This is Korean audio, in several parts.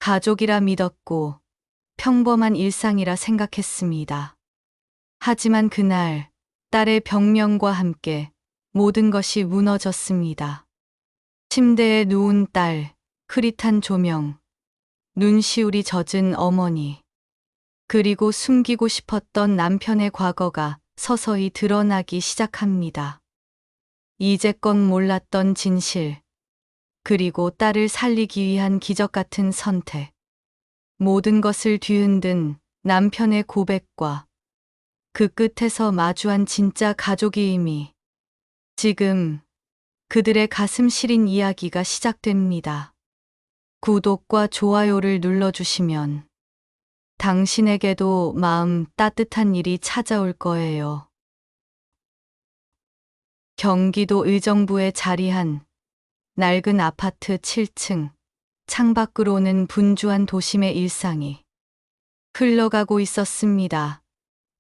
가족이라 믿었고 평범한 일상이라 생각했습니다. 하지만 그날 딸의 병명과 함께 모든 것이 무너졌습니다. 침대에 누운 딸, 흐릿한 조명, 눈시울이 젖은 어머니, 그리고 숨기고 싶었던 남편의 과거가 서서히 드러나기 시작합니다. 이제껏 몰랐던 진실, 그리고 딸을 살리기 위한 기적 같은 선택. 모든 것을 뒤흔든 남편의 고백과 그 끝에서 마주한 진짜 가족의 의미. 지금 그들의 가슴 시린 이야기가 시작됩니다. 구독과 좋아요를 눌러주시면 당신에게도 마음 따뜻한 일이 찾아올 거예요. 경기도 의정부에 자리한 낡은 아파트 7층, 창밖으로는 분주한 도심의 일상이 흘러가고 있었습니다.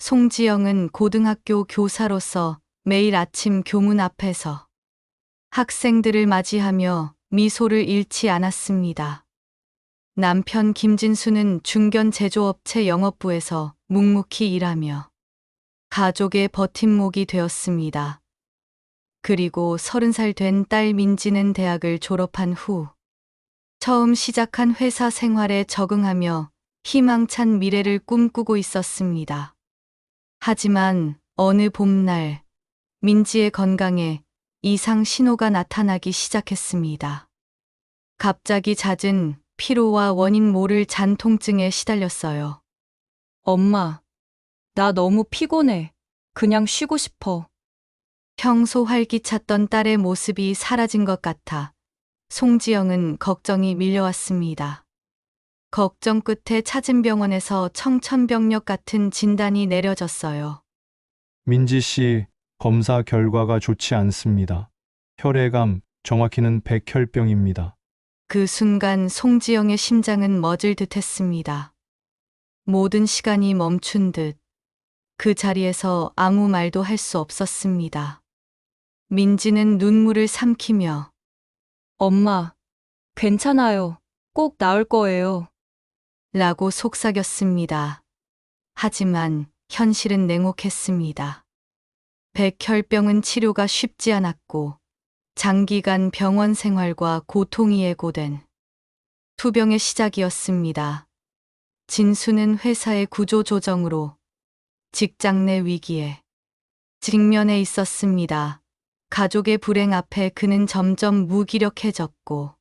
송지영은 고등학교 교사로서 매일 아침 교문 앞에서 학생들을 맞이하며 미소를 잃지 않았습니다. 남편 김진수는 중견 제조업체 영업부에서 묵묵히 일하며 가족의 버팀목이 되었습니다. 그리고 30살 된 딸 민지는 대학을 졸업한 후 처음 시작한 회사 생활에 적응하며 희망찬 미래를 꿈꾸고 있었습니다. 하지만 어느 봄날 민지의 건강에 이상 신호가 나타나기 시작했습니다. 갑자기 잦은 피로와 원인 모를 잔통증에 시달렸어요. 엄마, 나 너무 피곤해. 그냥 쉬고 싶어. 평소 활기찼던 딸의 모습이 사라진 것 같아 송지영은 걱정이 밀려왔습니다. 걱정 끝에 찾은 병원에서 청천벽력 같은 진단이 내려졌어요. 민지 씨, 검사 결과가 좋지 않습니다. 혈액암, 정확히는 백혈병입니다. 그 순간 송지영의 심장은 멎을 듯 했습니다. 모든 시간이 멈춘 듯 그 자리에서 아무 말도 할 수 없었습니다. 민지는 눈물을 삼키며 엄마, 괜찮아요. 꼭 나을 거예요. 라고 속삭였습니다. 하지만 현실은 냉혹했습니다. 백혈병은 치료가 쉽지 않았고 장기간 병원 생활과 고통이 예고된 투병의 시작이었습니다. 진수는 회사의 구조조정으로 직장 내 위기에 직면해 있었습니다. 가족의 불행 앞에 그는 점점 무기력해졌고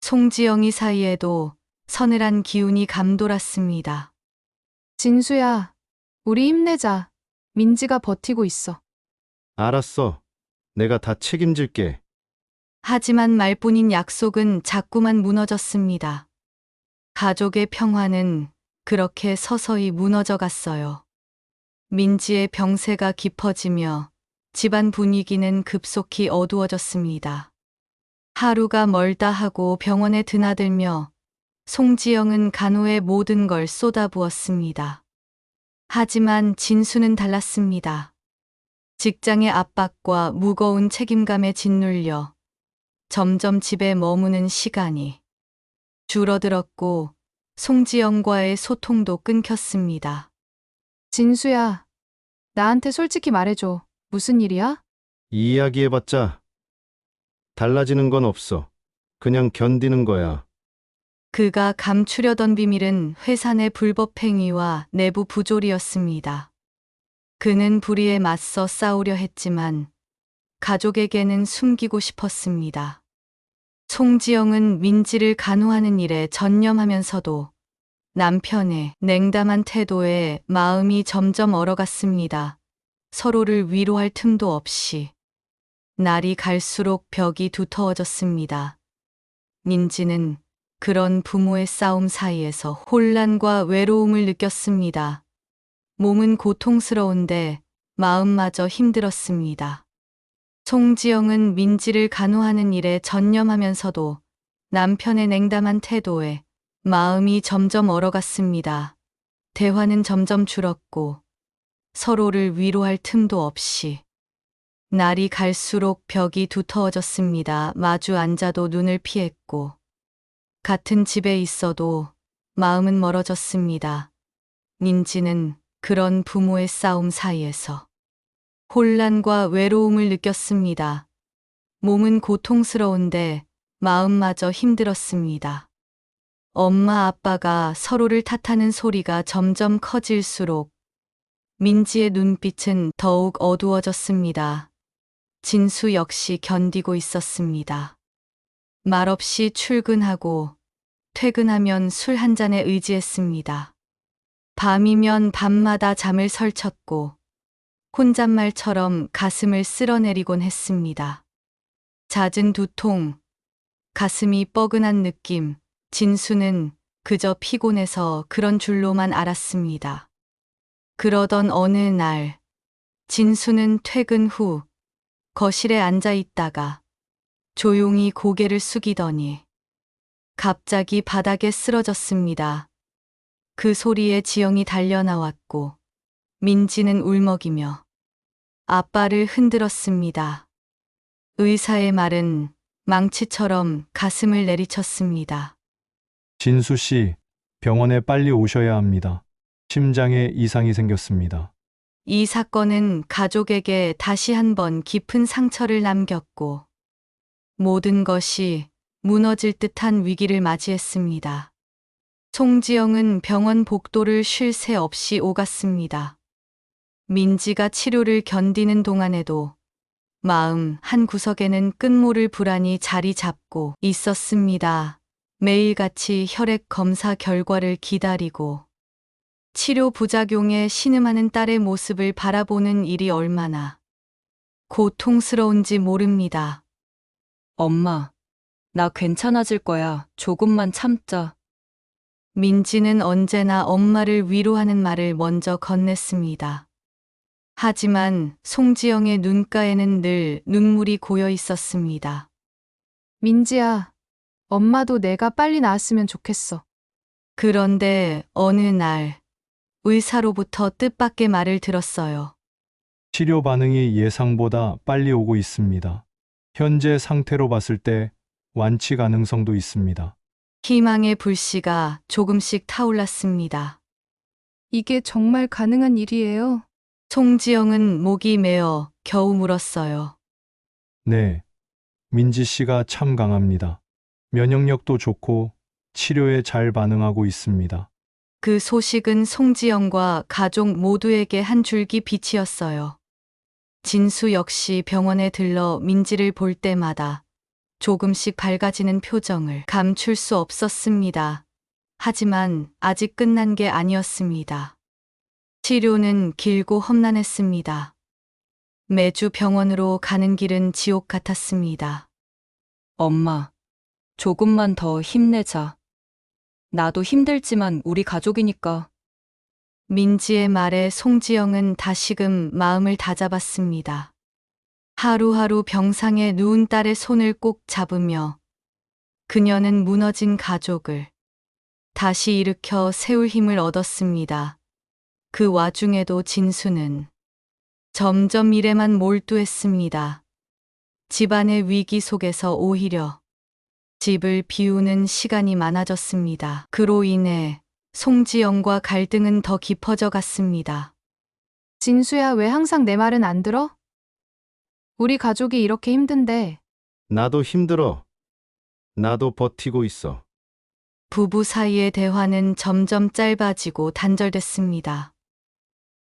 송지영이 사이에도 서늘한 기운이 감돌았습니다. 진수야, 우리 힘내자. 민지가 버티고 있어. 알았어. 내가 다 책임질게. 하지만 말뿐인 약속은 자꾸만 무너졌습니다. 가족의 평화는 그렇게 서서히 무너져 갔어요. 민지의 병세가 깊어지며 집안 분위기는 급속히 어두워졌습니다. 하루가 멀다 하고 병원에 드나들며 송지영은 간호에 모든 걸 쏟아부었습니다. 하지만 진수는 달랐습니다. 직장의 압박과 무거운 책임감에 짓눌려 점점 집에 머무는 시간이 줄어들었고 송지영과의 소통도 끊겼습니다. 진수야, 나한테 솔직히 말해줘. 무슨 일이야? 이야기해봤자 달라지는 건 없어. 그냥 견디는 거야. 그가 감추려던 비밀은 회사 내 불법 행위와 내부 부조리였습니다. 그는 불의에 맞서 싸우려 했지만 가족에게는 숨기고 싶었습니다. 송지영은 민지를 간호하는 일에 전념하면서도 남편의 냉담한 태도에 마음이 점점 얼어갔습니다. 서로를 위로할 틈도 없이 날이 갈수록 벽이 두터워졌습니다. 민지는 그런 부모의 싸움 사이에서 혼란과 외로움을 느꼈습니다. 몸은 고통스러운데 마음마저 힘들었습니다. 송지영은 민지를 간호하는 일에 전념하면서도 남편의 냉담한 태도에 마음이 점점 얼어갔습니다. 대화는 점점 줄었고 서로를 위로할 틈도 없이 날이 갈수록 벽이 두터워졌습니다. 마주 앉아도 눈을 피했고 같은 집에 있어도 마음은 멀어졌습니다. 민지는 그런 부모의 싸움 사이에서 혼란과 외로움을 느꼈습니다. 몸은 고통스러운데 마음마저 힘들었습니다. 엄마 아빠가 서로를 탓하는 소리가 점점 커질수록 민지의 눈빛은 더욱 어두워졌습니다. 진수 역시 견디고 있었습니다. 말없이 출근하고 퇴근하면 술 한 잔에 의지했습니다. 밤이면 밤마다 잠을 설쳤고 혼잣말처럼 가슴을 쓸어내리곤 했습니다. 잦은 두통, 가슴이 뻐근한 느낌, 진수는 그저 피곤해서 그런 줄로만 알았습니다. 그러던 어느 날, 진수는 퇴근 후 거실에 앉아 있다가 조용히 고개를 숙이더니 갑자기 바닥에 쓰러졌습니다. 그 소리에 지영이 달려나왔고 민지는 울먹이며 아빠를 흔들었습니다. 의사의 말은 망치처럼 가슴을 내리쳤습니다. 진수 씨, 병원에 빨리 오셔야 합니다. 심장에 이상이 생겼습니다. 이 사건은 가족에게 다시 한번 깊은 상처를 남겼고 모든 것이 무너질 듯한 위기를 맞이했습니다. 송지영은 병원 복도를 쉴 새 없이 오갔습니다. 민지가 치료를 견디는 동안에도 마음 한 구석에는 끝모를 불안이 자리 잡고 있었습니다. 매일같이 혈액 검사 결과를 기다리고 치료 부작용에 신음하는 딸의 모습을 바라보는 일이 얼마나 고통스러운지 모릅니다. 엄마, 나 괜찮아질 거야. 조금만 참자. 민지는 언제나 엄마를 위로하는 말을 먼저 건넸습니다. 하지만 송지영의 눈가에는 늘 눈물이 고여 있었습니다. 민지야, 엄마도 내가 빨리 나았으면 좋겠어. 그런데 어느 날 의사로부터 뜻밖의 말을 들었어요. 치료 반응이 예상보다 빨리 오고 있습니다. 현재 상태로 봤을 때 완치 가능성도 있습니다. 희망의 불씨가 조금씩 타올랐습니다. 이게 정말 가능한 일이에요? 송지영은 목이 메어 겨우 물었어요. 네. 민지 씨가 참 강합니다. 면역력도 좋고 치료에 잘 반응하고 있습니다. 그 소식은 송지영과 가족 모두에게 한 줄기 빛이었어요. 진수 역시 병원에 들러 민지를 볼 때마다 조금씩 밝아지는 표정을 감출 수 없었습니다. 하지만 아직 끝난 게 아니었습니다. 치료는 길고 험난했습니다. 매주 병원으로 가는 길은 지옥 같았습니다. 엄마, 조금만 더 힘내자. 나도 힘들지만 우리 가족이니까. 민지의 말에 송지영은 다시금 마음을 다잡았습니다. 하루하루 병상에 누운 딸의 손을 꼭 잡으며 그녀는 무너진 가족을 다시 일으켜 세울 힘을 얻었습니다. 그 와중에도 진수는 점점 일에만 몰두했습니다. 집안의 위기 속에서 오히려 집을 비우는 시간이 많아졌습니다. 그로 인해 송지영과 갈등은 더 깊어져 갔습니다. 진수야, 왜 항상 내 말은 안 들어? 우리 가족이 이렇게 힘든데. 나도 힘들어. 나도 버티고 있어. 부부 사이의 대화는 점점 짧아지고 단절됐습니다.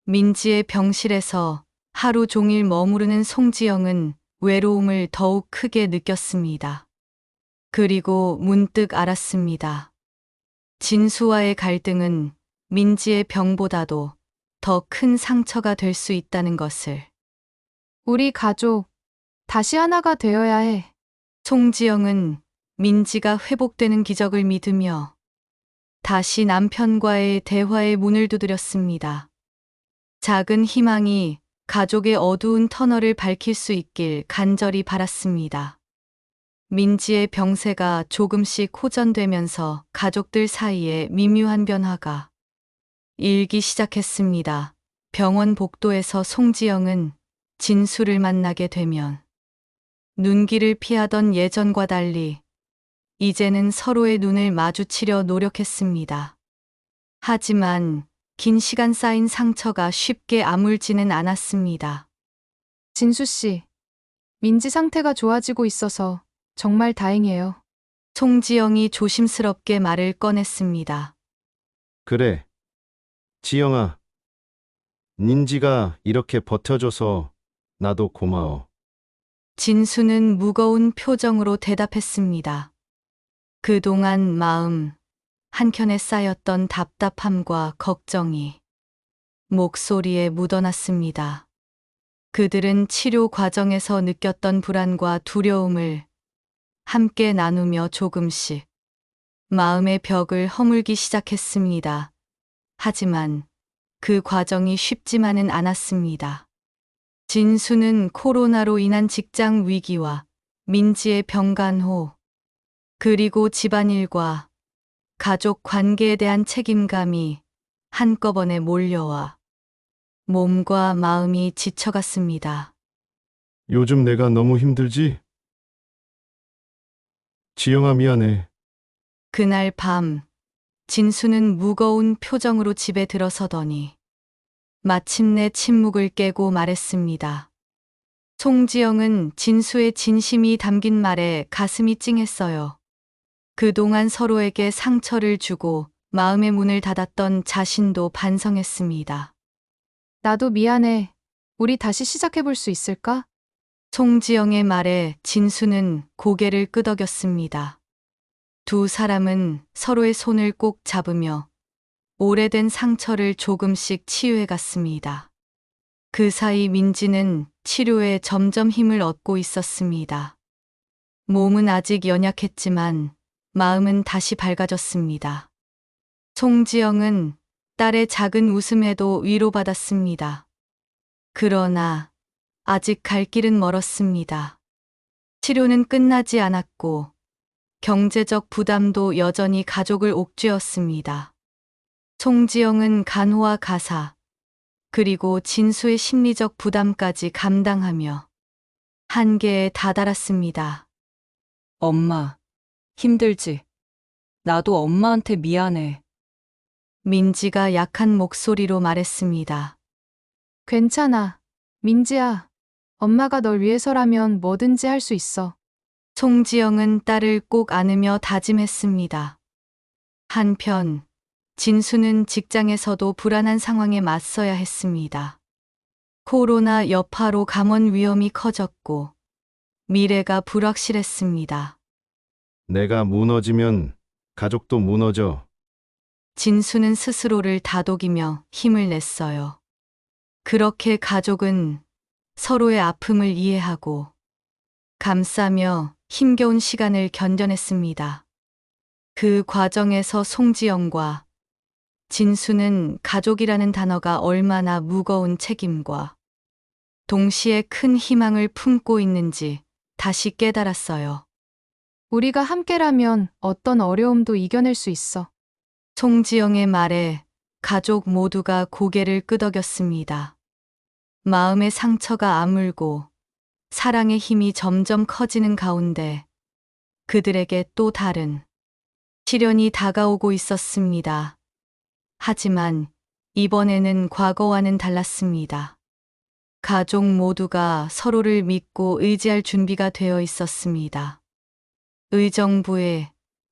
민지의 병실에서 하루 종일 머무르는 송지영은 외로움을 더욱 크게 느꼈습니다. 그리고 문득 알았습니다. 진수와의 갈등은 민지의 병보다도 더 큰 상처가 될 수 있다는 것을. 우리 가족, 다시 하나가 되어야 해. 송지영은 민지가 회복되는 기적을 믿으며 다시 남편과의 대화의 문을 두드렸습니다. 작은 희망이 가족의 어두운 터널을 밝힐 수 있길 간절히 바랐습니다. 민지의 병세가 조금씩 호전되면서 가족들 사이에 미묘한 변화가 일기 시작했습니다. 병원 복도에서 송지영은 진수를 만나게 되면 눈길을 피하던 예전과 달리 이제는 서로의 눈을 마주치려 노력했습니다. 하지만 긴 시간 쌓인 상처가 쉽게 아물지는 않았습니다. 진수 씨, 민지 상태가 좋아지고 있어서 정말 다행이에요. 송지영이 조심스럽게 말을 꺼냈습니다. 그래. 지영아. 민지가 이렇게 버텨줘서 나도 고마워. 진수는 무거운 표정으로 대답했습니다. 그동안 마음 한켠에 쌓였던 답답함과 걱정이 목소리에 묻어났습니다. 그들은 치료 과정에서 느꼈던 불안과 두려움을 함께 나누며 조금씩 마음의 벽을 허물기 시작했습니다. 하지만 그 과정이 쉽지만은 않았습니다. 진수는 코로나로 인한 직장 위기와 민지의 병간호, 그리고 집안일과 가족 관계에 대한 책임감이 한꺼번에 몰려와 몸과 마음이 지쳐갔습니다. 요즘 내가 너무 힘들지? 지영아, 미안해. 그날 밤, 진수는 무거운 표정으로 집에 들어서더니 마침내 침묵을 깨고 말했습니다. 송지영은 진수의 진심이 담긴 말에 가슴이 찡했어요. 그동안 서로에게 상처를 주고 마음의 문을 닫았던 자신도 반성했습니다. 나도 미안해. 우리 다시 시작해볼 수 있을까? 송지영의 말에 진수는 고개를 끄덕였습니다. 두 사람은 서로의 손을 꼭 잡으며 오래된 상처를 조금씩 치유해 갔습니다. 그 사이 민지는 치료에 점점 힘을 얻고 있었습니다. 몸은 아직 연약했지만 마음은 다시 밝아졌습니다. 송지영은 딸의 작은 웃음에도 위로받았습니다. 그러나 아직 갈 길은 멀었습니다. 치료는 끝나지 않았고 경제적 부담도 여전히 가족을 옥죄었습니다. 송지영은 간호와 가사, 그리고 진수의 심리적 부담까지 감당하며 한계에 다다랐습니다. 엄마, 힘들지? 나도 엄마한테 미안해. 민지가 약한 목소리로 말했습니다. 괜찮아. 민지야, 엄마가 널 위해서라면 뭐든지 할 수 있어. 송지영은 딸을 꼭 안으며 다짐했습니다. 한편 진수는 직장에서도 불안한 상황에 맞서야 했습니다. 코로나 여파로 감원 위험이 커졌고 미래가 불확실했습니다. 내가 무너지면 가족도 무너져. 진수는 스스로를 다독이며 힘을 냈어요. 그렇게 가족은 서로의 아픔을 이해하고 감싸며 힘겨운 시간을 견뎌냈습니다. 그 과정에서 송지영과 진수는 가족이라는 단어가 얼마나 무거운 책임과 동시에 큰 희망을 품고 있는지 다시 깨달았어요. 우리가 함께라면 어떤 어려움도 이겨낼 수 있어. 송지영의 말에 가족 모두가 고개를 끄덕였습니다. 마음의 상처가 아물고 사랑의 힘이 점점 커지는 가운데 그들에게 또 다른 시련이 다가오고 있었습니다. 하지만 이번에는 과거와는 달랐습니다. 가족 모두가 서로를 믿고 의지할 준비가 되어 있었습니다. 의정부의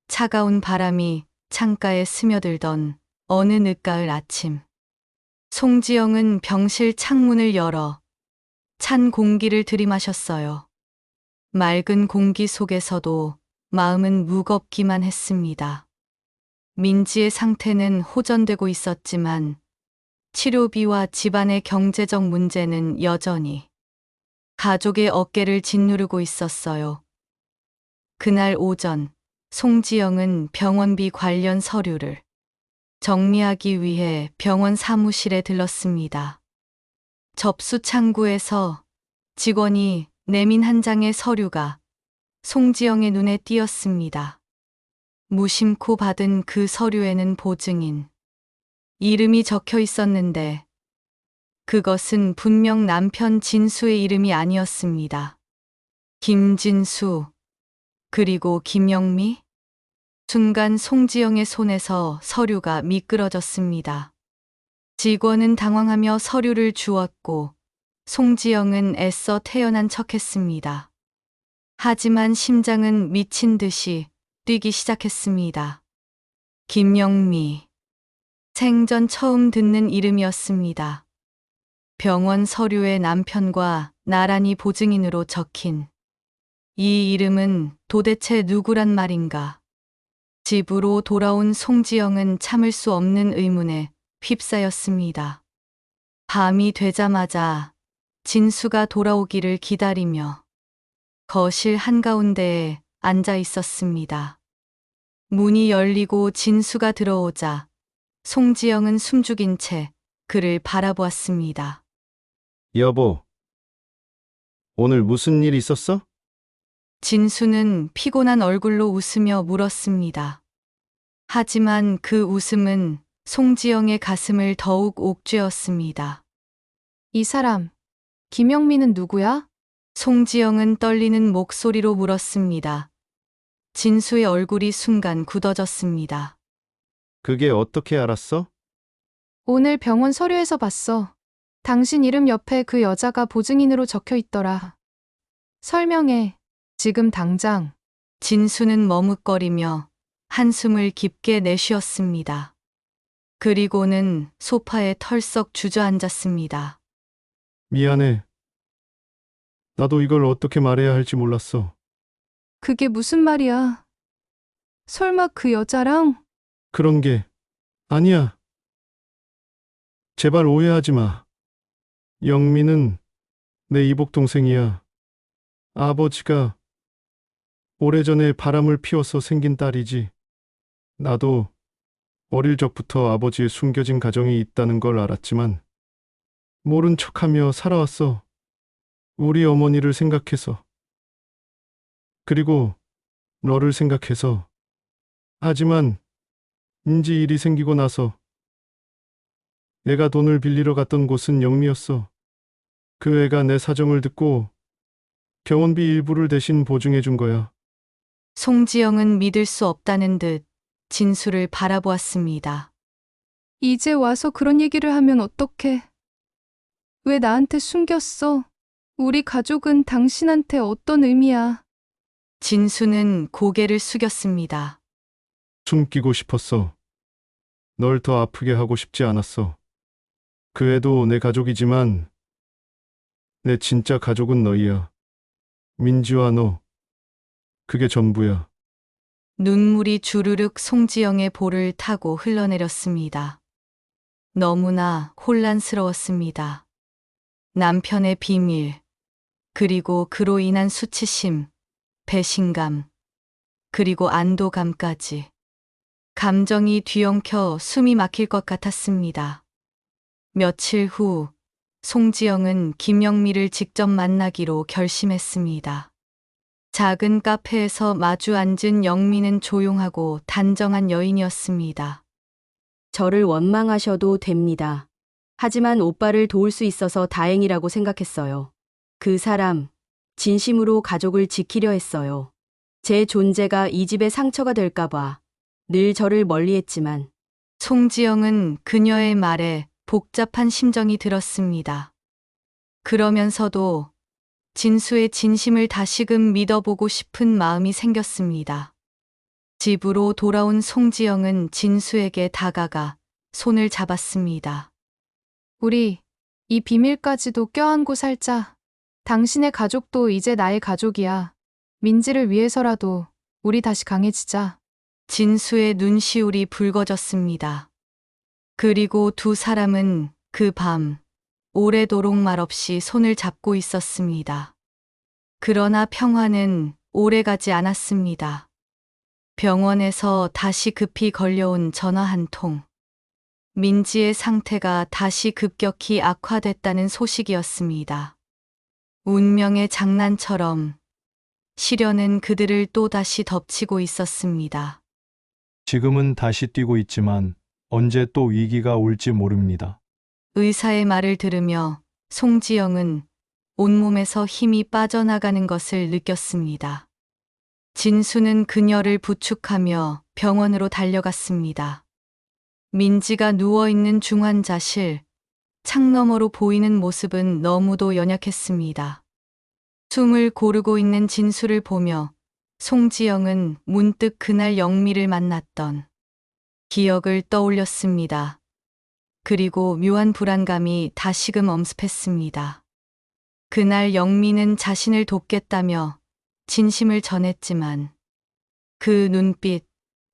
차가운 바람이 창가에 스며들던 어느 늦가을 아침. 송지영은 병실 창문을 열어 찬 공기를 들이마셨어요. 맑은 공기 속에서도 마음은 무겁기만 했습니다. 민지의 상태는 호전되고 있었지만 치료비와 집안의 경제적 문제는 여전히 가족의 어깨를 짓누르고 있었어요. 그날 오전, 송지영은 병원비 관련 서류를 정리하기 위해 병원 사무실에 들렀습니다. 접수 창구에서 직원이 내민 한 장의 서류가 송지영의 눈에 띄었습니다. 무심코 받은 그 서류에는 보증인 이름이 적혀 있었는데 그것은 분명 남편 진수의 이름이 아니었습니다. 김진수, 그리고 김영미? 순간 송지영의 손에서 서류가 미끄러졌습니다. 직원은 당황하며 서류를 주었고 송지영은 애써 태연한 척했습니다. 하지만 심장은 미친 듯이 뛰기 시작했습니다. 김영미. 생전 처음 듣는 이름이었습니다. 병원 서류에 남편과 나란히 보증인으로 적힌 이 이름은 도대체 누구란 말인가? 집으로 돌아온 송지영은 참을 수 없는 의문에 휩싸였습니다. 밤이 되자마자 진수가 돌아오기를 기다리며 거실 한가운데에 앉아 있었습니다. 문이 열리고 진수가 들어오자 송지영은 숨죽인 채 그를 바라보았습니다. 여보, 오늘 무슨 일 있었어? 진수는 피곤한 얼굴로 웃으며 물었습니다. 하지만 그 웃음은 송지영의 가슴을 더욱 옥죄었습니다. 이 사람, 김영미는 누구야? 송지영은 떨리는 목소리로 물었습니다. 진수의 얼굴이 순간 굳어졌습니다. 그게 어떻게 알았어? 오늘 병원 서류에서 봤어. 당신 이름 옆에 그 여자가 보증인으로 적혀 있더라. 설명해. 지금 당장. 진수는 머뭇거리며 한숨을 깊게 내쉬었습니다. 그리고는 소파에 털썩 주저앉았습니다. 미안해. 나도 이걸 어떻게 말해야 할지 몰랐어. 그게 무슨 말이야? 설마 그 여자랑? 그런 게 아니야. 제발 오해하지 마. 영미는 내 이복 동생이야. 아버지가 오래전에 바람을 피워서 생긴 딸이지. 나도 어릴 적부터 아버지의 숨겨진 가정이 있다는 걸 알았지만 모른 척하며 살아왔어. 우리 어머니를 생각해서. 그리고 너를 생각해서. 하지만 인지 일이 생기고 나서 내가 돈을 빌리러 갔던 곳은 영미였어. 그 애가 내 사정을 듣고 병원비 일부를 대신 보증해 준 거야. 송지영은 믿을 수 없다는 듯 진수를 바라보았습니다. 이제 와서 그런 얘기를 하면 어떡해? 왜 나한테 숨겼어? 우리 가족은 당신한테 어떤 의미야? 진수는 고개를 숙였습니다. 숨기고 싶었어. 널 더 아프게 하고 싶지 않았어. 그 애도 내 가족이지만 내 진짜 가족은 너희야. 민지와 너. 그게 전부야. 눈물이 주르륵 송지영의 볼을 타고 흘러내렸습니다. 너무나 혼란스러웠습니다. 남편의 비밀, 그리고 그로 인한 수치심, 배신감, 그리고 안도감까지. 감정이 뒤엉켜 숨이 막힐 것 같았습니다. 며칠 후, 송지영은 김영미를 직접 만나기로 결심했습니다. 작은 카페에서 마주 앉은 영미는 조용하고 단정한 여인이었습니다. 저를 원망하셔도 됩니다. 하지만 오빠를 도울 수 있어서 다행이라고 생각했어요. 그 사람, 진심으로 가족을 지키려 했어요. 제 존재가 이 집에 상처가 될까봐 늘 저를 멀리했지만 송지영은 그녀의 말에 복잡한 심정이 들었습니다. 그러면서도 진수의 진심을 다시금 믿어보고 싶은 마음이 생겼습니다. 집으로 돌아온 송지영은 진수에게 다가가 손을 잡았습니다. 우리 이 비밀까지도 껴안고 살자. 당신의 가족도 이제 나의 가족이야. 민지를 위해서라도 우리 다시 강해지자. 진수의 눈시울이 붉어졌습니다. 그리고 두 사람은 그 밤 오래도록 말없이 손을 잡고 있었습니다. 그러나 평화는 오래가지 않았습니다. 병원에서 다시 급히 걸려온 전화 한 통. 민지의 상태가 다시 급격히 악화됐다는 소식이었습니다. 운명의 장난처럼 시련은 그들을 또다시 덮치고 있었습니다. 지금은 다시 뛰고 있지만 언제 또 위기가 올지 모릅니다. 의사의 말을 들으며 송지영은 온몸에서 힘이 빠져나가는 것을 느꼈습니다. 진수는 그녀를 부축하며 병원으로 달려갔습니다. 민지가 누워있는 중환자실, 창너머로 보이는 모습은 너무도 연약했습니다. 숨을 고르고 있는 진수를 보며 송지영은 문득 그날 영미를 만났던 기억을 떠올렸습니다. 그리고 묘한 불안감이 다시금 엄습했습니다. 그날 영미는 자신을 돕겠다며 진심을 전했지만 그 눈빛,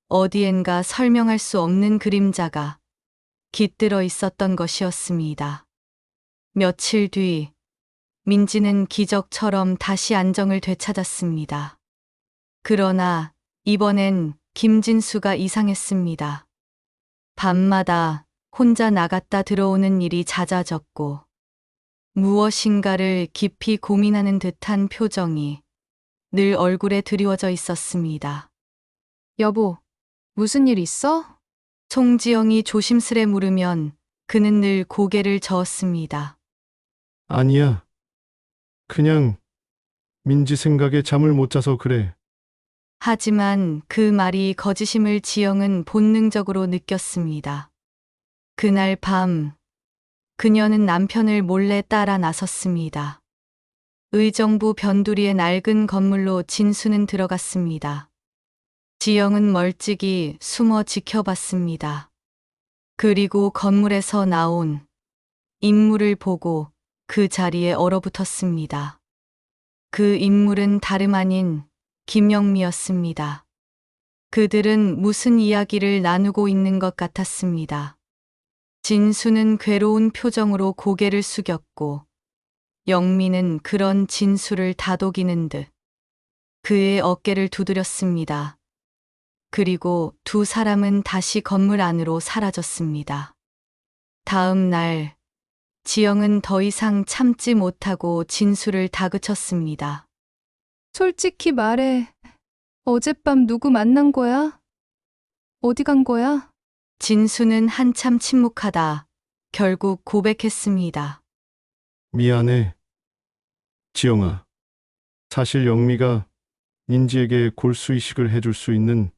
어디엔가 설명할 수 없는 그림자가 깃들어 있었던 것이었습니다. 며칠 뒤, 민지는 기적처럼 다시 안정을 되찾았습니다. 그러나 이번엔 김진수가 이상했습니다. 밤마다 혼자 나갔다 들어오는 일이 잦아졌고 무엇인가를 깊이 고민하는 듯한 표정이 늘 얼굴에 드리워져 있었습니다. 여보, 무슨 일 있어? 송지영이 조심스레 물으면 그는 늘 고개를 저었습니다. 아니야. 그냥 민지 생각에 잠을 못 자서 그래. 하지만 그 말이 거짓임을 지영은 본능적으로 느꼈습니다. 그날 밤, 그녀는 남편을 몰래 따라 나섰습니다. 의정부 변두리의 낡은 건물로 진수는 들어갔습니다. 지영은 멀찍이 숨어 지켜봤습니다. 그리고 건물에서 나온 인물을 보고 그 자리에 얼어붙었습니다. 그 인물은 다름 아닌 김영미였습니다. 그들은 무슨 이야기를 나누고 있는 것 같았습니다. 진수는 괴로운 표정으로 고개를 숙였고 영미는 그런 진수를 다독이는 듯 그의 어깨를 두드렸습니다. 그리고 두 사람은 다시 건물 안으로 사라졌습니다. 다음 날, 지영은 더 이상 참지 못하고 진수를 다그쳤습니다. 솔직히 말해. 어젯밤 누구 만난 거야? 어디 간 거야? 진수는 한참 침묵하다 결국 고백했습니다. 미안해. 지영아. 사실 영미가 민지에게 골수이식을 해줄 수 있는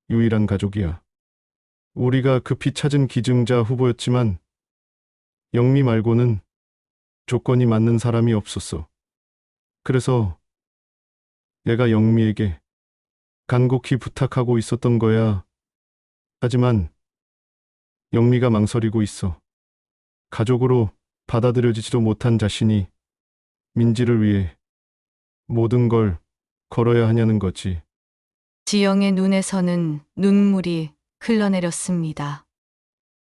유일한 가족이야. 우리가 급히 찾은 기증자 후보였지만 영미 말고는 조건이 맞는 사람이 없었어. 그래서 내가 영미에게 간곡히 부탁하고 있었던 거야. 하지만 영미가 망설이고 있어. 가족으로 받아들여지지도 못한 자신이 민지를 위해 모든 걸 걸어야 하냐는 거지. 지영의 눈에서는 눈물이 흘러내렸습니다.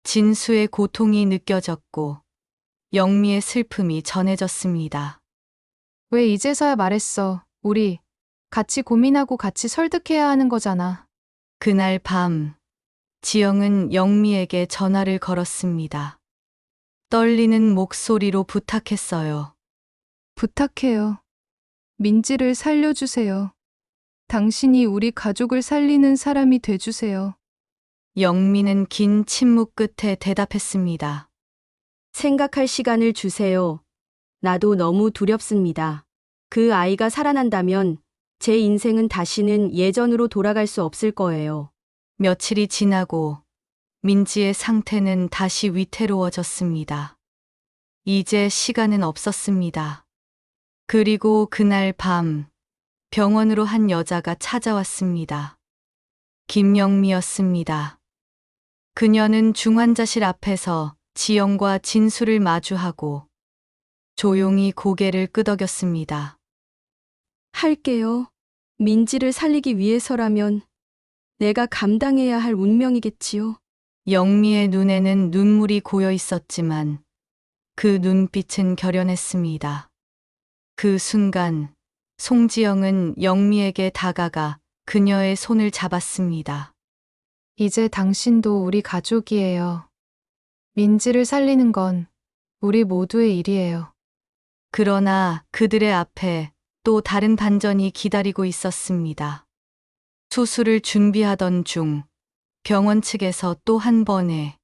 진수의 고통이 느껴졌고 영미의 슬픔이 전해졌습니다. 왜 이제서야 말했어? 우리 같이 고민하고 같이 설득해야 하는 거잖아. 그날 밤, 지영은 영미에게 전화를 걸었습니다. 떨리는 목소리로 부탁했어요. 부탁해요. 민지를 살려주세요. 당신이 우리 가족을 살리는 사람이 돼주세요. 영미는 긴 침묵 끝에 대답했습니다. 생각할 시간을 주세요. 나도 너무 두렵습니다. 그 아이가 살아난다면 제 인생은 다시는 예전으로 돌아갈 수 없을 거예요. 며칠이 지나고 민지의 상태는 다시 위태로워졌습니다. 이제 시간은 없었습니다. 그리고 그날 밤 병원으로 한 여자가 찾아왔습니다. 김영미였습니다. 그녀는 중환자실 앞에서 지영과 진수를 마주하고 조용히 고개를 끄덕였습니다. 할게요. 민지를 살리기 위해서라면 내가 감당해야 할 운명이겠지요. 영미의 눈에는 눈물이 고여 있었지만 그 눈빛은 결연했습니다. 그 순간 송지영은 영미에게 다가가 그녀의 손을 잡았습니다. 이제 당신도 우리 가족이에요. 민지를 살리는 건 우리 모두의 일이에요. 그러나 그들의 앞에 또 다른 반전이 기다리고 있었습니다. 수술을 준비하던 중 병원 측에서 또 한 번의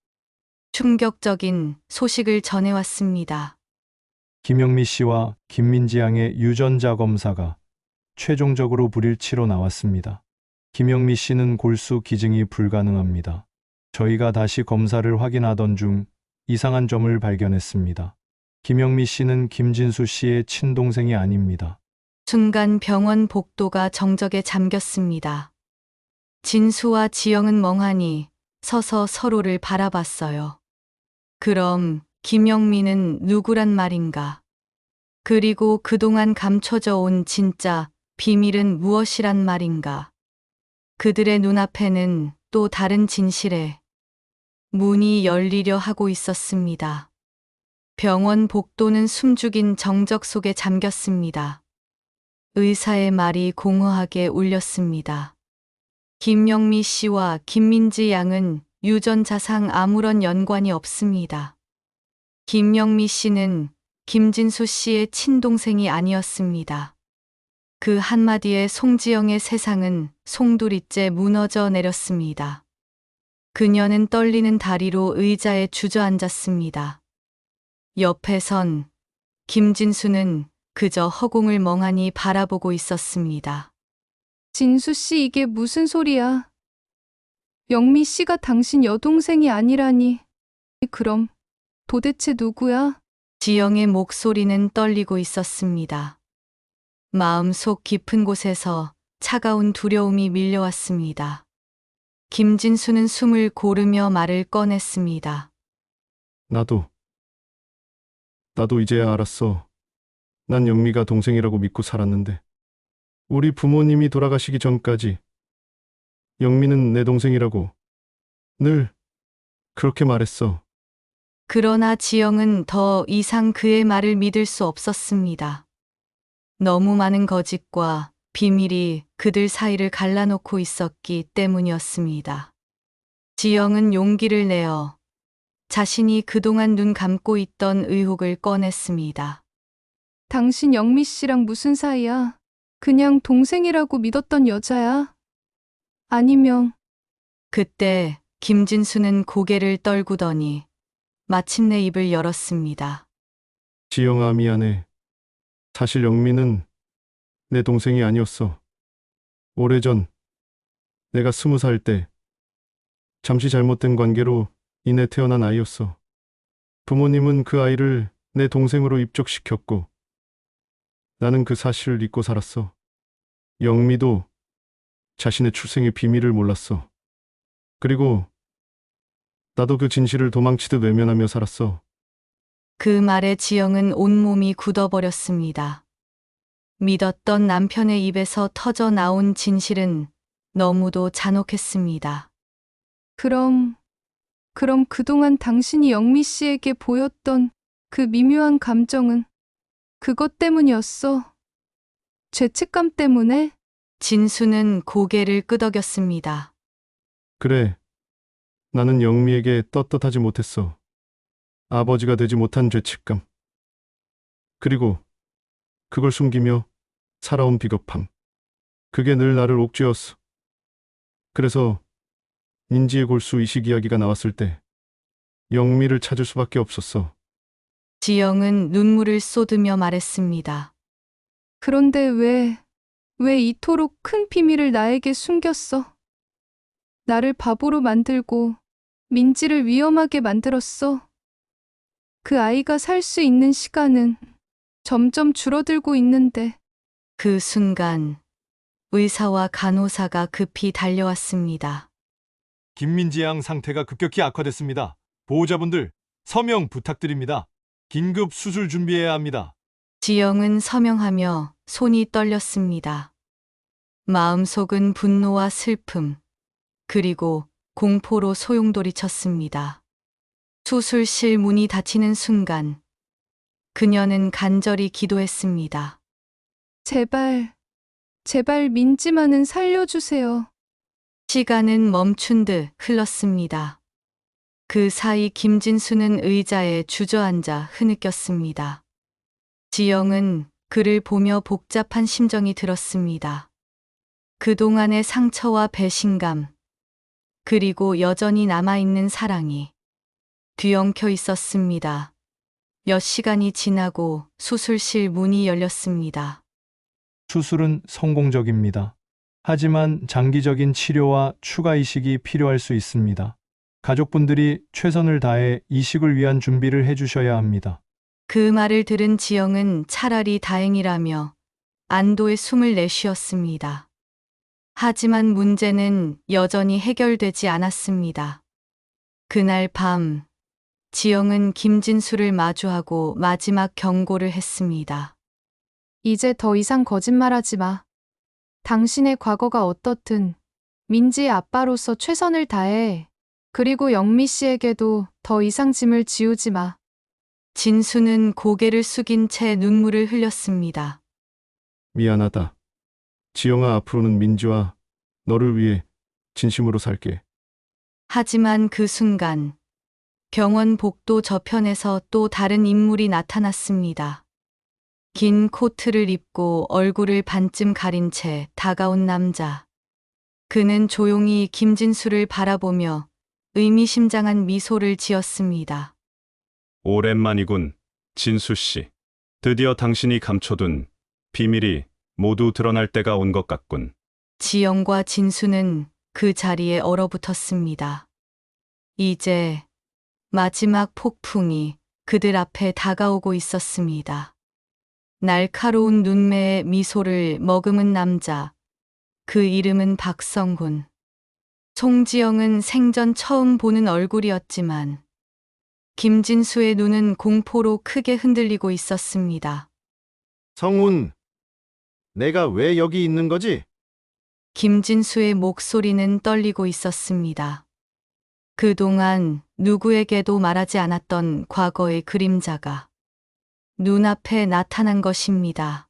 충격적인 소식을 전해왔습니다. 김영미 씨와 김민지 양의 유전자 검사가 최종적으로 불일치로 나왔습니다. 김영미 씨는 골수 기증이 불가능합니다. 저희가 다시 검사를 확인하던 중 이상한 점을 발견했습니다. 김영미 씨는 김진수 씨의 친동생이 아닙니다. 순간 병원 복도가 정적에 잠겼습니다. 진수와 지영은 멍하니 서서 서로를 바라봤어요. 그럼 김영미는 누구란 말인가? 그리고 그동안 감춰져 온 진짜 비밀은 무엇이란 말인가? 그들의 눈앞에는 또 다른 진실의 문이 열리려 하고 있었습니다. 병원 복도는 숨죽인 정적 속에 잠겼습니다. 의사의 말이 공허하게 울렸습니다. 김영미 씨와 김민지 양은 유전자상 아무런 연관이 없습니다. 김영미 씨는 김진수 씨의 친동생이 아니었습니다. 그 한마디에 송지영의 세상은 송두리째 무너져 내렸습니다. 그녀는 떨리는 다리로 의자에 주저앉았습니다. 옆에선 김진수는 그저 허공을 멍하니 바라보고 있었습니다. 진수 씨, 이게 무슨 소리야? 영미 씨가 당신 여동생이 아니라니. 그럼 도대체 누구야? 지영의 목소리는 떨리고 있었습니다. 마음속 깊은 곳에서 차가운 두려움이 밀려왔습니다. 김진수는 숨을 고르며 말을 꺼냈습니다. 나도 이제야 알았어. 난 영미가 동생이라고 믿고 살았는데 우리 부모님이 돌아가시기 전까지 영미는 내 동생이라고 늘 그렇게 말했어. 그러나 지영은 더 이상 그의 말을 믿을 수 없었습니다. 너무 많은 거짓과 비밀이 그들 사이를 갈라놓고 있었기 때문이었습니다. 지영은 용기를 내어 자신이 그동안 눈 감고 있던 의혹을 꺼냈습니다. 당신 영미 씨랑 무슨 사이야? 그냥 동생이라고 믿었던 여자야? 아니면 그때 김진수는 고개를 떨구더니 마침내 입을 열었습니다. 지영아, 미안해. 사실 영미는 내 동생이 아니었어. 오래전 내가 20살 때 잠시 잘못된 관계로 인해 태어난 아이였어. 부모님은 그 아이를 내 동생으로 입적시켰고 나는 그 사실을 잊고 살았어. 영미도 자신의 출생의 비밀을 몰랐어. 그리고 나도 그 진실을 도망치듯 외면하며 살았어. 그 말에 지영은 온몸이 굳어버렸습니다. 믿었던 남편의 입에서 터져 나온 진실은 너무도 잔혹했습니다. 그럼 그동안 당신이 영미 씨에게 보였던 그 미묘한 감정은 그것 때문이었어? 죄책감 때문에? 진수는 고개를 끄덕였습니다. 그래. 나는 영미에게 떳떳하지 못했어. 아버지가 되지 못한 죄책감. 그리고 그걸 숨기며 살아온 비겁함. 그게 늘 나를 옥죄었어. 그래서 인지의 골수 이식 이야기가 나왔을 때 영미를 찾을 수밖에 없었어. 지영은 눈물을 쏟으며 말했습니다. 그런데 왜 이토록 큰 비밀을 나에게 숨겼어? 나를 바보로 만들고 민지를 위험하게 만들었어. 그 아이가 살 수 있는 시간은 점점 줄어들고 있는데. 그 순간 의사와 간호사가 급히 달려왔습니다. 김민지 양 상태가 급격히 악화됐습니다. 보호자분들 서명 부탁드립니다. 긴급 수술 준비해야 합니다. 지영은 서명하며 손이 떨렸습니다. 마음속은 분노와 슬픔, 그리고 공포로 소용돌이쳤습니다. 수술실 문이 닫히는 순간 그녀는 간절히 기도했습니다. 제발 민지만은 살려주세요. 시간은 멈춘 듯 흘렀습니다. 그 사이 김진수는 의자에 주저앉아 흐느꼈습니다. 지영은 그를 보며 복잡한 심정이 들었습니다. 그동안의 상처와 배신감, 그리고 여전히 남아있는 사랑이 뒤엉켜 있었습니다. 몇 시간이 지나고 수술실 문이 열렸습니다. 수술은 성공적입니다. 하지만 장기적인 치료와 추가 이식이 필요할 수 있습니다. 가족분들이 최선을 다해 이식을 위한 준비를 해주셔야 합니다. 그 말을 들은 지영은 차라리 다행이라며 안도의 숨을 내쉬었습니다. 하지만 문제는 여전히 해결되지 않았습니다. 그날 밤, 지영은 김진수를 마주하고 마지막 경고를 했습니다. 이제 더 이상 거짓말하지 마. 당신의 과거가 어떻든 민지의 아빠로서 최선을 다해. 그리고 영미 씨에게도 더 이상 짐을 지우지 마. 진수는 고개를 숙인 채 눈물을 흘렸습니다. 미안하다. 지영아, 앞으로는 민지와 너를 위해 진심으로 살게. 하지만 그 순간 병원 복도 저편에서 또 다른 인물이 나타났습니다. 긴 코트를 입고 얼굴을 반쯤 가린 채 다가온 남자. 그는 조용히 김진수를 바라보며 의미심장한 미소를 지었습니다. 오랜만이군, 진수 씨. 드디어 당신이 감춰둔 비밀이 모두 드러날 때가 온 것 같군. 지영과 진수는 그 자리에 얼어붙었습니다. 이제 마지막 폭풍이 그들 앞에 다가오고 있었습니다. 날카로운 눈매에 미소를 머금은 남자. 그 이름은 박성훈. 송지영은 생전 처음 보는 얼굴이었지만 김진수의 눈은 공포로 크게 흔들리고 있었습니다. 성훈, 내가 왜 여기 있는 거지? 김진수의 목소리는 떨리고 있었습니다. 그동안 누구에게도 말하지 않았던 과거의 그림자가 눈앞에 나타난 것입니다.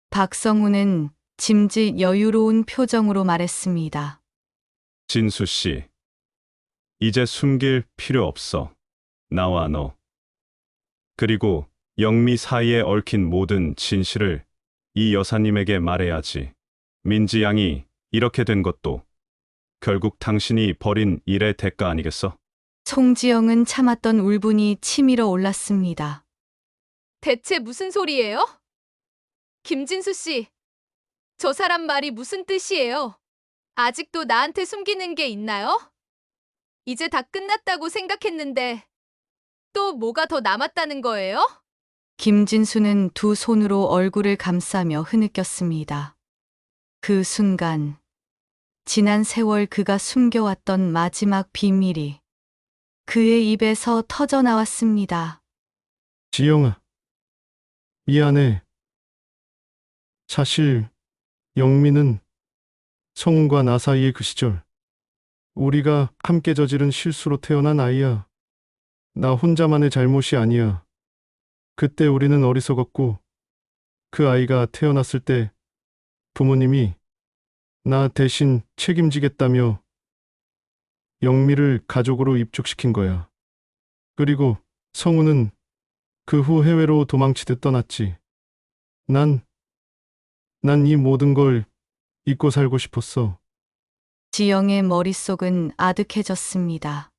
박성훈은 짐짓 여유로운 표정으로 말했습니다. 진수 씨, 이제 숨길 필요 없어. 나와 너. 그리고 영미 사이에 얽힌 모든 진실을 이 여사님에게 말해야지. 민지 양이 이렇게 된 것도 결국 당신이 벌인 일의 대가 아니겠어? 송지영은 참았던 울분이 치밀어 올랐습니다. 대체 무슨 소리예요? 김진수 씨, 저 사람 말이 무슨 뜻이에요? 아직도 나한테 숨기는 게 있나요? 이제 다 끝났다고 생각했는데 또 뭐가 더 남았다는 거예요? 김진수는 두 손으로 얼굴을 감싸며 흐느꼈습니다. 그 순간 지난 세월 그가 숨겨왔던 마지막 비밀이 그의 입에서 터져 나왔습니다. 지영아, 미안해. 사실 영미는 성훈과 나 사이의 그 시절 우리가 함께 저지른 실수로 태어난 아이야. 나 혼자만의 잘못이 아니야. 그때 우리는 어리석었고 그 아이가 태어났을 때 부모님이 나 대신 책임지겠다며 영미를 가족으로 입족시킨 거야. 그리고 성우는 그 후 해외로 도망치듯 떠났지. 난 이 모든 걸 잊고 살고 싶었어. 지영의 머릿속은 아득해졌습니다.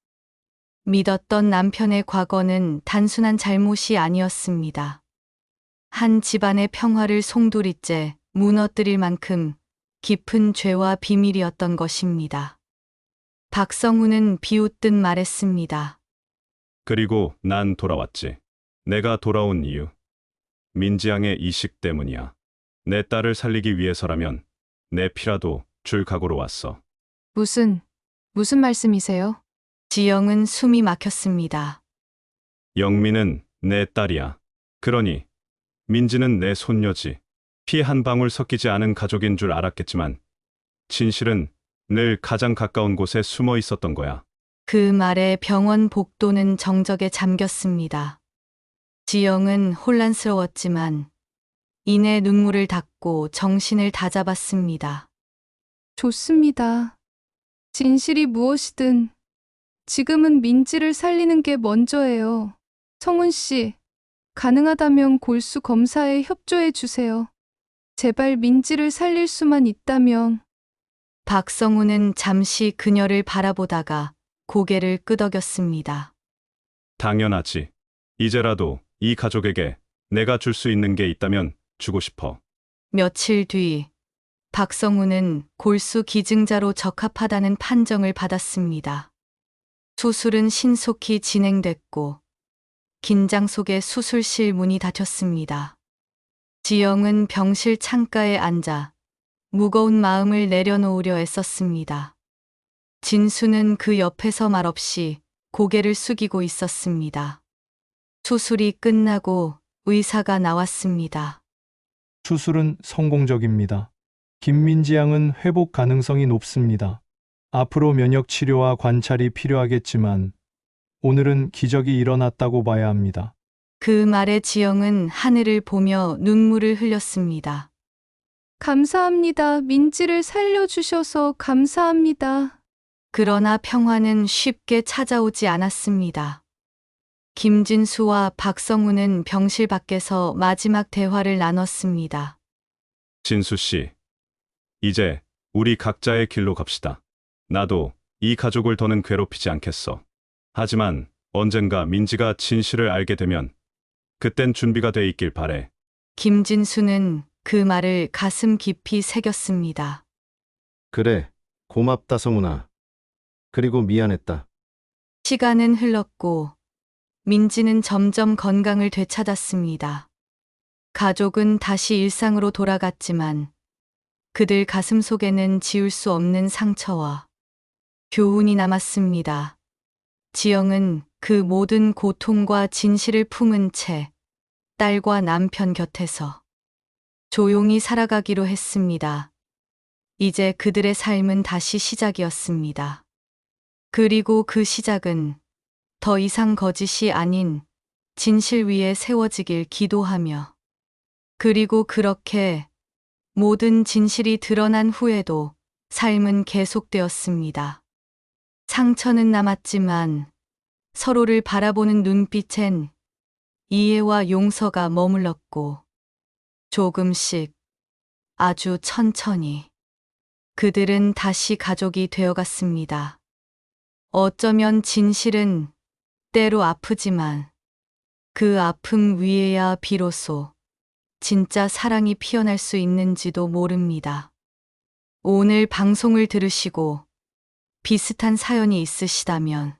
믿었던 남편의 과거는 단순한 잘못이 아니었습니다. 한 집안의 평화를 송두리째 무너뜨릴 만큼 깊은 죄와 비밀이었던 것입니다. 박성훈은 비웃듯 말했습니다. 그리고 난 돌아왔지. 내가 돌아온 이유. 민지양의 이식 때문이야. 내 딸을 살리기 위해서라면 내 피라도 줄 각오로 왔어. 무슨 말씀이세요? 지영은 숨이 막혔습니다. 영미는 내 딸이야. 그러니 민지는 내 손녀지. 피 한 방울 섞이지 않은 가족인 줄 알았겠지만 진실은 늘 가장 가까운 곳에 숨어 있었던 거야. 그 말에 병원 복도는 정적에 잠겼습니다. 지영은 혼란스러웠지만 이내 눈물을 닦고 정신을 다잡았습니다. 좋습니다. 진실이 무엇이든 지금은 민지를 살리는 게 먼저예요. 성훈 씨, 가능하다면 골수 검사에 협조해 주세요. 제발 민지를 살릴 수만 있다면. 박성훈은 잠시 그녀를 바라보다가 고개를 끄덕였습니다. 당연하지. 이제라도 이 가족에게 내가 줄 수 있는 게 있다면 주고 싶어. 며칠 뒤 박성우는 골수 기증자로 적합하다는 판정을 받았습니다. 수술은 신속히 진행됐고 긴장 속에 수술실 문이 닫혔습니다. 지영은 병실 창가에 앉아 무거운 마음을 내려놓으려 애썼습니다. 진수는 그 옆에서 말없이 고개를 숙이고 있었습니다. 수술이 끝나고 의사가 나왔습니다. 수술은 성공적입니다. 김민지 양은 회복 가능성이 높습니다. 앞으로 면역 치료와 관찰이 필요하겠지만 오늘은 기적이 일어났다고 봐야 합니다. 그 말에 지영은 하늘을 보며 눈물을 흘렸습니다. 감사합니다. 민지를 살려주셔서 감사합니다. 그러나 평화는 쉽게 찾아오지 않았습니다. 김진수와 박성우는 병실 밖에서 마지막 대화를 나눴습니다. 진수 씨, 이제 우리 각자의 길로 갑시다. 나도 이 가족을 더는 괴롭히지 않겠어. 하지만 언젠가 민지가 진실을 알게 되면 그땐 준비가 돼 있길 바래. 김진수는 그 말을 가슴 깊이 새겼습니다. 그래, 고맙다 성훈아. 그리고 미안했다. 시간은 흘렀고 민지는 점점 건강을 되찾았습니다. 가족은 다시 일상으로 돌아갔지만 그들 가슴 속에는 지울 수 없는 상처와 교훈이 남았습니다. 지영은 그 모든 고통과 진실을 품은 채 딸과 남편 곁에서 조용히 살아가기로 했습니다. 이제 그들의 삶은 다시 시작이었습니다. 그리고 그 시작은 더 이상 거짓이 아닌 진실 위에 세워지길 기도하며 그리고 그렇게 모든 진실이 드러난 후에도 삶은 계속되었습니다. 상처는 남았지만 서로를 바라보는 눈빛엔 이해와 용서가 머물렀고 조금씩 아주 천천히 그들은 다시 가족이 되어갔습니다. 어쩌면 진실은 때로 아프지만 그 아픔 위에야 비로소 진짜 사랑이 피어날 수 있는지도 모릅니다. 오늘 방송을 들으시고 비슷한 사연이 있으시다면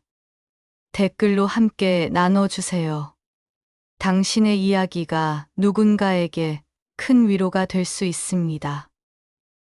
댓글로 함께 나눠주세요. 당신의 이야기가 누군가에게 큰 위로가 될 수 있습니다.